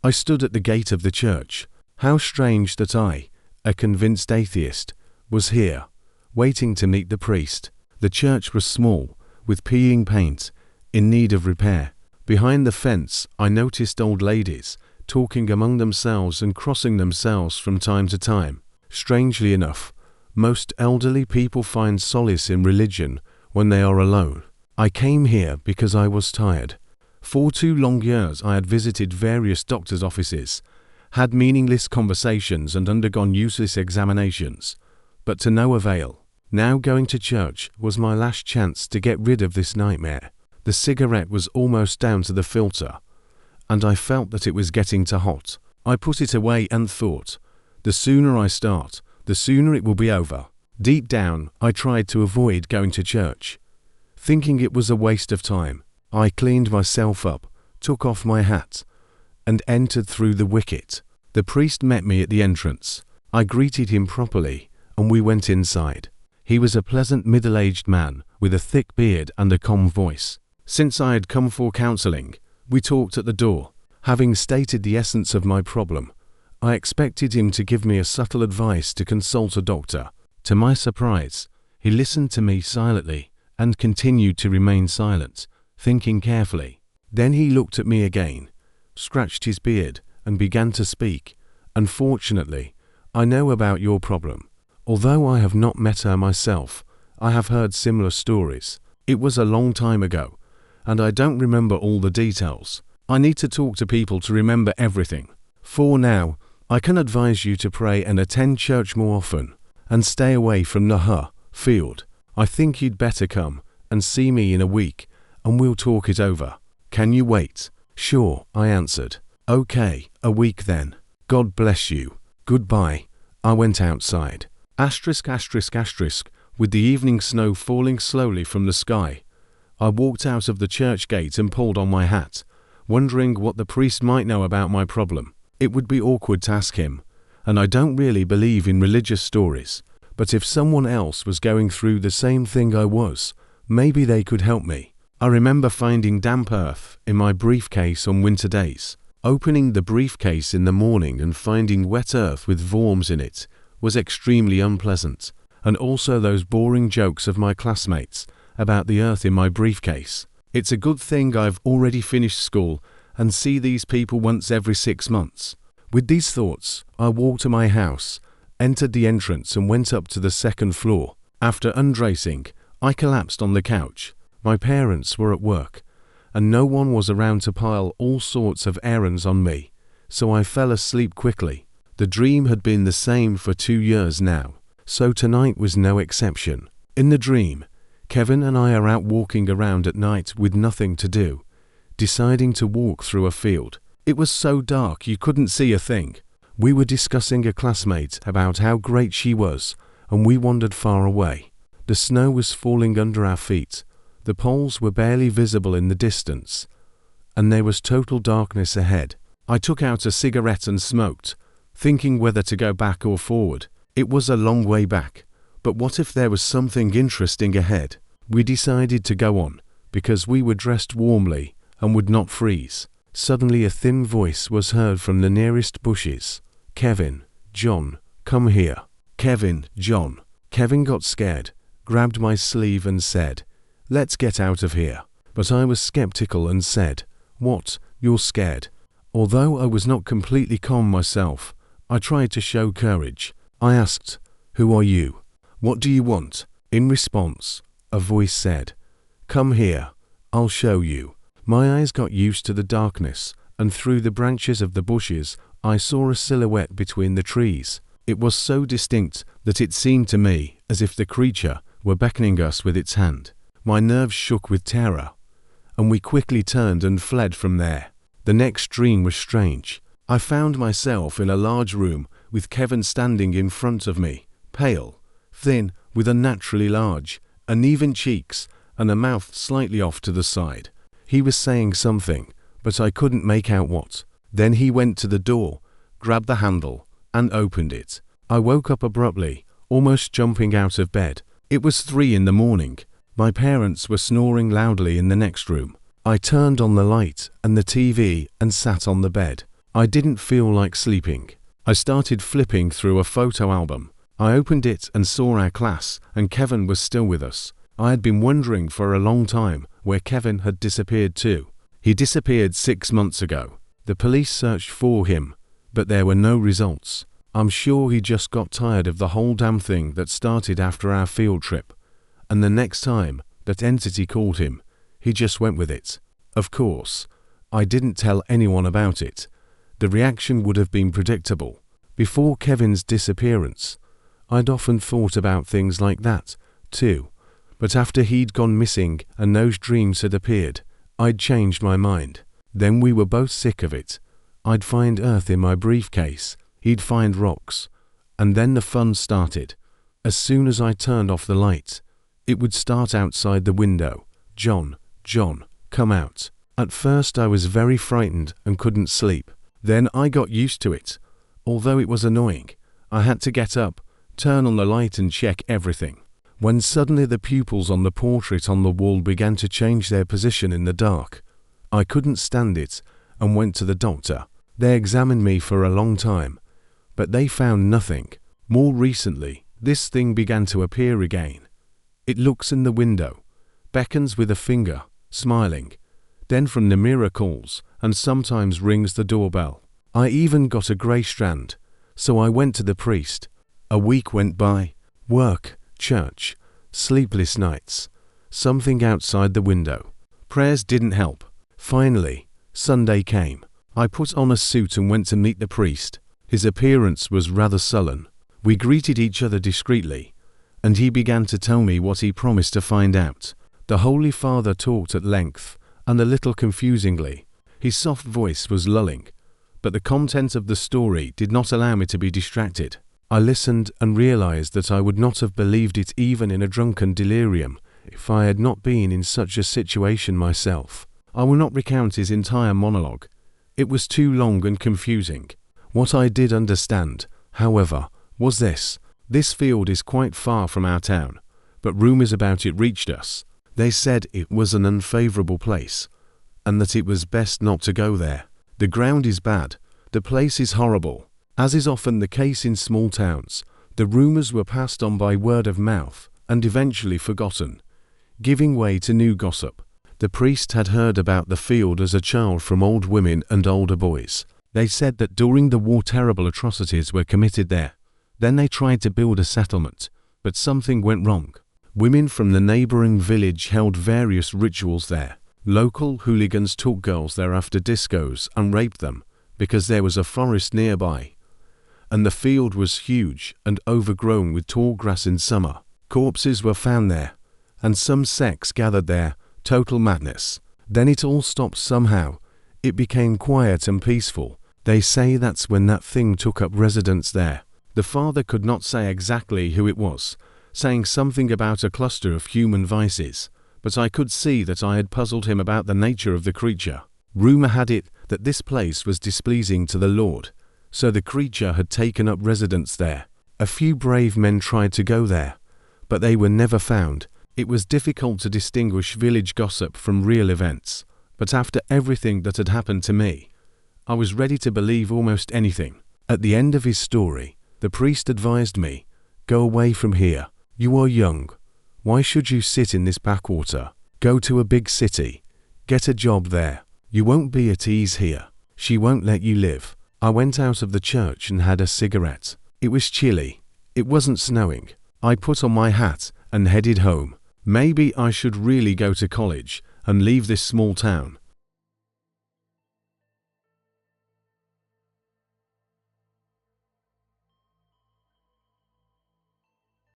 I stood at the gate of the church. How strange that I, a convinced atheist, was here, waiting to meet the priest. The church was small, with peeling paint, in need of repair. Behind the fence, I noticed old ladies, talking among themselves and crossing themselves from time to time. Strangely enough, most elderly people find solace in religion when they are alone. I came here because I was tired. For 2 long years I had visited various doctors' offices, had meaningless conversations and undergone useless examinations, but to no avail. Now going to church was my last chance to get rid of this nightmare. The cigarette was almost down to the filter, and I felt that it was getting too hot. I put it away and thought, the sooner I start, the sooner it will be over. Deep down, I tried to avoid going to church, thinking it was a waste of time. I cleaned myself up, took off my hat, and entered through the wicket. The priest met me at the entrance. I greeted him properly, and we went inside. He was a pleasant middle-aged man with a thick beard and a calm voice. Since I had come for counseling, we talked at the door. Having stated the essence of my problem, I expected him to give me a subtle advice to consult a doctor. To my surprise, he listened to me silently and continued to remain silent, thinking carefully. Then he looked at me again, scratched his beard, and began to speak. Unfortunately, I know about your problem. Although I have not met her myself, I have heard similar stories. It was a long time ago, and I don't remember all the details. I need to talk to people to remember everything. For now, I can advise you to pray and attend church more often, and stay away from the field. I think you'd better come and see me in a week, and we'll talk it over. Can you wait? Sure, I answered. Okay, a week then. God bless you. Goodbye. I went outside. With the evening snow falling slowly from the sky, I walked out of the church gate and pulled on my hat, wondering what the priest might know about my problem. It would be awkward to ask him, and I don't really believe in religious stories, but if someone else was going through the same thing I was, maybe they could help me. I remember finding damp earth in my briefcase on winter days. Opening the briefcase in the morning and finding wet earth with worms in it was extremely unpleasant, and also those boring jokes of my classmates about the earth in my briefcase. It's a good thing I've already finished school and see these people once every 6 months. With these thoughts, I walked to my house, entered the entrance and went up to the 2nd floor. After undressing, I collapsed on the couch. My parents were at work, and no one was around to pile all sorts of errands on me, so I fell asleep quickly. The dream had been the same for 2 years now, so tonight was no exception. In the dream, Kevin and I are out walking around at night with nothing to do, deciding to walk through a field. It was so dark you couldn't see a thing. We were discussing a classmate about how great she was, and we wandered far away. The snow was falling under our feet. The poles were barely visible in the distance, and there was total darkness ahead. I took out a cigarette and smoked, thinking whether to go back or forward. It was a long way back, but what if there was something interesting ahead? We decided to go on, because we were dressed warmly and would not freeze. Suddenly a thin voice was heard from the nearest bushes. Kevin, John, come here. Kevin, John. Kevin got scared, grabbed my sleeve and said, let's get out of here. But I was skeptical and said, what, you're scared? Although I was not completely calm myself, I tried to show courage. I asked, who are you? What do you want? In response, a voice said, come here, I'll show you. My eyes got used to the darkness, and through the branches of the bushes, I saw a silhouette between the trees. It was so distinct that it seemed to me as if the creature were beckoning us with its hand. My nerves shook with terror, and we quickly turned and fled from there. The next dream was strange. I found myself in a large room with Kevin standing in front of me, pale, thin, with unnaturally large, uneven cheeks and a mouth slightly off to the side. He was saying something, but I couldn't make out what. Then he went to the door, grabbed the handle, and opened it. I woke up abruptly, almost jumping out of bed. It was 3 in the morning. My parents were snoring loudly in the next room. I turned on the light and the TV and sat on the bed. I didn't feel like sleeping. I started flipping through a photo album. I opened it and saw our class, and Kevin was still with us. I had been wondering for a long time where Kevin had disappeared to. He disappeared 6 months ago. The police searched for him, but there were no results. I'm sure he just got tired of the whole damn thing that started after our field trip. And the next time that entity called him, he just went with it. Of course, I didn't tell anyone about it. The reaction would have been predictable. Before Kevin's disappearance, I'd often thought about things like that, too. But after he'd gone missing and those dreams had appeared, I'd changed my mind. Then we were both sick of it. I'd find earth in my briefcase, he'd find rocks. And then the fun started. As soon as I turned off the light, it would start outside the window. John, come out. At first I was very frightened and couldn't sleep. Then I got used to it. Although it was annoying, I had to get up, turn on the light and check everything. When suddenly the pupils on the portrait on the wall began to change their position in the dark, I couldn't stand it and went to the doctor. They examined me for a long time, but they found nothing. More recently, this thing began to appear again. It looks in the window, beckons with a finger, smiling, then from the mirror calls and sometimes rings the doorbell. I even got a grey strand, so I went to the priest. A week went by. Work, church, sleepless nights, something outside the window. Prayers didn't help. Finally, Sunday came. I put on a suit and went to meet the priest. His appearance was rather sullen. We greeted each other discreetly, and he began to tell me what he promised to find out. The Holy Father talked at length, and a little confusingly. His soft voice was lulling, but the content of the story did not allow me to be distracted. I listened and realized that I would not have believed it even in a drunken delirium if I had not been in such a situation myself. I will not recount his entire monologue. It was too long and confusing. What I did understand, however, was this. This field is quite far from our town, but rumors about it reached us. They said it was an unfavorable place, and that it was best not to go there. The ground is bad. The place is horrible. As is often the case in small towns, the rumors were passed on by word of mouth and eventually forgotten, giving way to new gossip. The priest had heard about the field as a child from old women and older boys. They said that during the war terrible atrocities were committed there. Then they tried to build a settlement, but something went wrong. Women from the neighboring village held various rituals there. Local hooligans took girls there after discos and raped them because there was a forest nearby. And the field was huge and overgrown with tall grass in summer. Corpses were found there, and some sects gathered there. Total madness. Then it all stopped somehow. It became quiet and peaceful. They say that's when that thing took up residence there. The father could not say exactly who it was, saying something about a cluster of human vices, but I could see that I had puzzled him about the nature of the creature. Rumor had it that this place was displeasing to the Lord, so the creature had taken up residence there. A few brave men tried to go there, but they were never found. It was difficult to distinguish village gossip from real events, but after everything that had happened to me, I was ready to believe almost anything. At the end of his story, the priest advised me, "Go away from here. You are young. Why should you sit in this backwater? Go to a big city. Get a job there. You won't be at ease here. She won't let you live." I went out of the church and had a cigarette. It was chilly. It wasn't snowing. I put on my hat and headed home. Maybe I should really go to college and leave this small town.